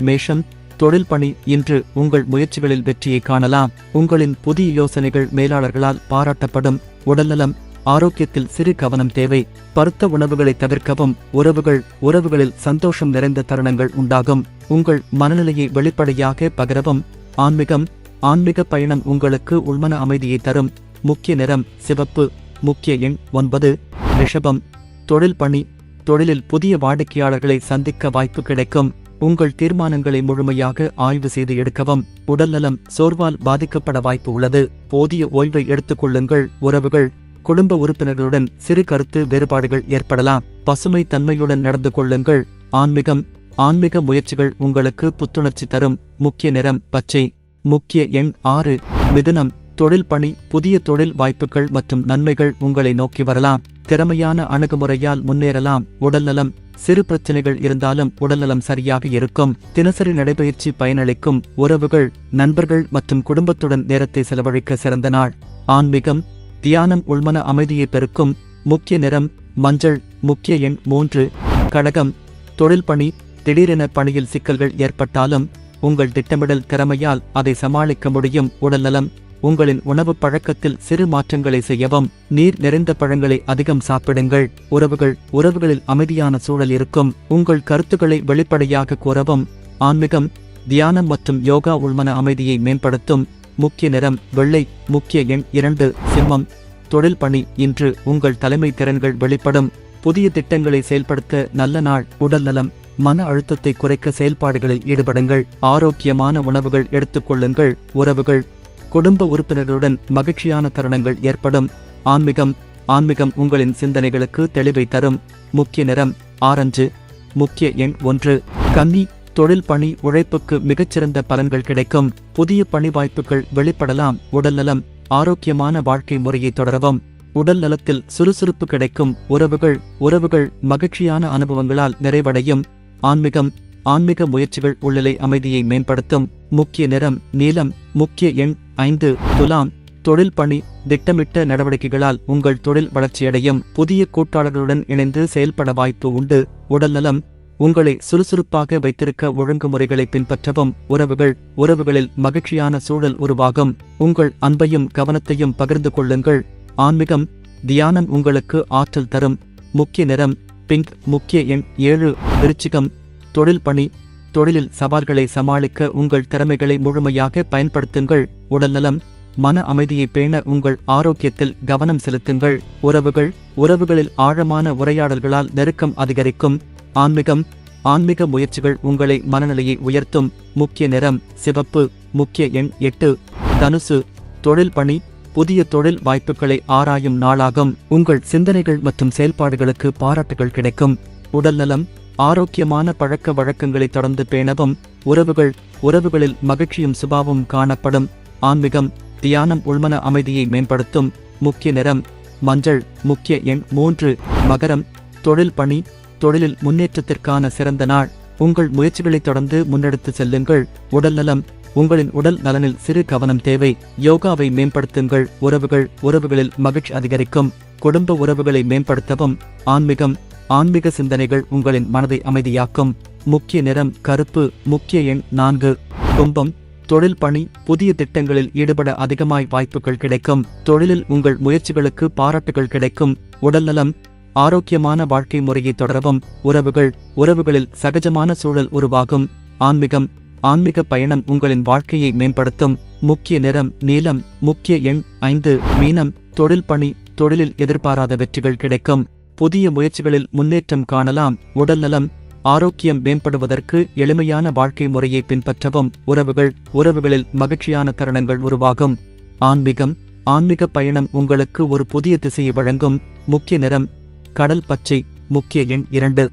மேஷம், தொழில் பணி. இன்று உங்கள் முயற்சிகளில் வெற்றியை காணலாம். உங்களின் புதிய யோசனைகள் மேலாளர்களால் பாராட்டப்படும். உடல்நலம், ஆரோக்கியத்தில் சிறு கவனம் தேவை. பருத்த உணவுகளை தவிர்க்கவும். உறவுகளில் சந்தோஷம் நிறைந்த தருணங்கள் உண்டாகும். உங்கள் மனநிலையை வெளிப்படையாக பகிரவும். ஆன்மீக பயணம் உங்களுக்கு உள்மன அமைதியை தரும். முக்கிய நிறம் சிவப்பு. முக்கிய எண் 9. ரிஷபம், தொழில் பணி. தொழிலில் புதிய வாடிக்கையாளர்களை சந்திக்க வாய்ப்பு கிடைக்கும். உங்கள் தீர்மானங்களை முழுமையாக ஆய்வு செய்து எடுக்கவும். உடல்நலம், சோர்வால் பாதிக்கப்பட வாய்ப்பு உள்ளது. போதிய ஓய்வை எடுத்துக் கொள்ளுங்கள். குடும்ப உறுப்பினர்களுடன் சிறு கருத்து வேறுபாடுகள் ஏற்படலாம். பசுமை தன்மையுடன் நடந்து கொள்ளுங்கள். ஆன்மீக முயற்சிகள் உங்களுக்கு புத்துணர்ச்சி தரும். முக்கிய நிறம் பச்சை. முக்கிய எண் 6. மிதுனம், தொழில் பணி. புதிய தொழில் வாய்ப்புகள் மற்றும் நன்மைகள் உங்களை நோக்கி வரலாம். திறமையான அணுகுமுறையால் முன்னேறலாம். உடல்நலம், சிறு பிரச்சனைகள் இருந்தாலும் உடல்நலம் சரியாக இருக்கும். தினசரி நடைபயிற்சி பயனளிக்கும். நண்பர்கள் மற்றும் குடும்பத்துடன் நேரத்தை செலவழிக்க சிறந்த நாள். ஆன்மீகம், தியானம் உள்மன அமைதியை பெருக்கும். முக்கிய நிறம் மஞ்சள். முக்கிய எண் 3. கடகம், தொழில் பணி. திடீரென பணியில் சிக்கல்கள் ஏற்பட்டாலும் உங்கள் திட்டமிடல் திறமையால் அதை சமாளிக்க முடியும். உடல்நலம், உங்களின் உணவு பழக்கத்தில் சிறு மாற்றங்களை செய்யவும். நீர் நிறைந்த பழங்களை அதிகம் சாப்பிடுங்கள். உறவுகளில் அமைதியான சூழல் இருக்கும். உங்கள் கருத்துக்களை வெளிப்படையாக கூறவும். ஆன்மீகம், தியானம் மற்றும் யோகா உள்மன அமைதியை மேம்படுத்தும். முக்கிய நிறம் வெள்ளை. முக்கிய எண் 2. சிம்மம், தொழில் பணி. இன்று உங்கள் தலைமை திறன்கள் வெளிப்படும். புதிய திட்டங்களை செயல்படுத்த நல்ல நாள். உடல்நலம், மன அழுத்தத்தை குறைக்க செயல்பாடுகளில் ஈடுபடுங்கள். ஆரோக்கியமான உணவுகள் எடுத்துக்கொள்ளுங்கள். குடும்ப உறுப்பினர்களுடன் மகிழ்ச்சியான தருணங்கள் ஏற்படும். ஆன்மீகம் உங்களின் சிந்தனைகளுக்கு தெளிவை தரும். முக்கிய நிறம் ஆரஞ்சு. முக்கிய எண் 1. கன்னி, தொழில் பணி. உழைப்புக்கு மிகச்சிறந்த பலன்கள் கிடைக்கும். புதிய பணி வாய்ப்புகள் வெளிப்படலாம். ஆரோக்கியமான வாழ்க்கை முறையை தொடரவும். உடல் நலத்தில் சுறுசுறுப்பு கிடைக்கும். உறவுகள் மகிழ்ச்சியான அனுபவங்களால் நிறைவடையும். ஆன்மீக முயற்சிகள் உள்ளலை அமைதியை மேம்படுத்தும். முக்கிய நிறம் நீலம். முக்கிய எண் 5. துலாம், தொழில் பணி. திட்டமிட்ட நடவடிக்கைகளால் உங்கள் தொழில் வளர்ச்சியடையும். புதிய கூட்டாளர்களுடன் இணைந்து செயல்பட வாய்ப்பு உண்டு. உடல்நலம், உங்களை சுறுசுறுப்பாக வைத்திருக்க ஒழுங்குமுறைகளை பின்பற்றவும். உறவுகளில் மகிழ்ச்சியான சூழல் உருவாகும். உங்கள் அன்பையும் கவனத்தையும் பகிர்ந்து கொள்ளுங்கள். ஆன்மீகம், தியானம் உங்களுக்கு ஆற்றல் தரும். முக்கிய நிறம் பிங்க். முக்கிய எண் 7. விருச்சிகம், தொழில் பணி. தொழிலில் சவால்களை சமாளிக்க உங்கள் திறமைகளை முழுமையாக பயன்படுத்துங்கள். உடல்நலம், மன அமைதியை பேண உங்கள் ஆரோக்கியத்தில் கவனம் செலுத்துங்கள். உறவுகளில் ஆழமான உரையாடல்களால் நெருக்கம் அதிகரிக்கும். ஆன்மீக முயற்சிகள் உங்களை மனநிலையை உயர்த்தும். முக்கிய நிறம் சிவப்பு. முக்கிய எண் 8. தனுசு, தொழில் பணி. புதிய தொழில் வாய்ப்புகளை ஆராயும் நாளாகும். உங்கள் சிந்தனைகள் மற்றும் செயல்பாடுகளுக்கு பாராட்டுகள் கிடைக்கும். உடல்நலம், ஆரோக்கியமான பழக்க வழக்கங்களை தொடர்ந்து பேணவும். உறவுகளில் மகிழ்ச்சியும் சுபாவும் காணப்படும். ஆன்மீகம், தியானம் உள்மன அமைதியை மேம்படுத்தும். முக்கிய நிறம் மஞ்சள். முக்கிய எண் 3. மகரம், தொழில் பணி. தொழிலில் முன்னேற்றத்திற்கான சிறந்த நாள். உங்கள் முயற்சிகளை தொடர்ந்து முன்னெடுத்து செல்லுங்கள். உடல்நலம், உங்களின் உடல் நலனில் சிறு கவனம் தேவை. யோகாவை மேம்படுத்துங்கள். உறவுகளில் மகிழ்ச்சி அதிகரிக்கும். குடும்ப உறவுகளை மேம்படுத்தவும். ஆன்மீக சிந்தனைகள் உங்களின் மனதை அமைதியாக்கும். முக்கிய நிறம் கருப்பு. முக்கிய எண் 4. கும்பம், தொழில் பணி. புதிய திட்டங்களில் ஈடுபட அதிகமாய் வாய்ப்புகள் கிடைக்கும். தொழிலில் உங்கள் முயற்சிகளுக்கு பாராட்டுகள் கிடைக்கும். உடல்நலம், ஆரோக்கியமான வாழ்க்கை முறையை தொடரவும். உறவுகளில் சகஜமான சூழல் உருவாகும். ஆன்மீக பயணம் உங்களின் வாழ்க்கையை மேம்படுத்தும். முக்கிய நிறம் நீலம். முக்கிய எண் 5. மீனம், தொழில் பணி. தொழிலில் எதிர்பாராத வெற்றிகள் கிடைக்கும். புதிய முயற்சிகளில் முன்னேற்றம் காணலாம். உடல்நலம், ஆரோக்கியம் மேம்படுவதற்கு எளிமையான வாழ்க்கை முறையை பின்பற்றவும். உறவுகளில் மகிழ்ச்சியான தருணங்கள் உருவாகும். ஆன்மீக பயணம் உங்களுக்கு ஒரு புதிய திசையை வழங்கும். முக்கிய நிறம் கடல் பச்சை. முக்கிய எண் 2.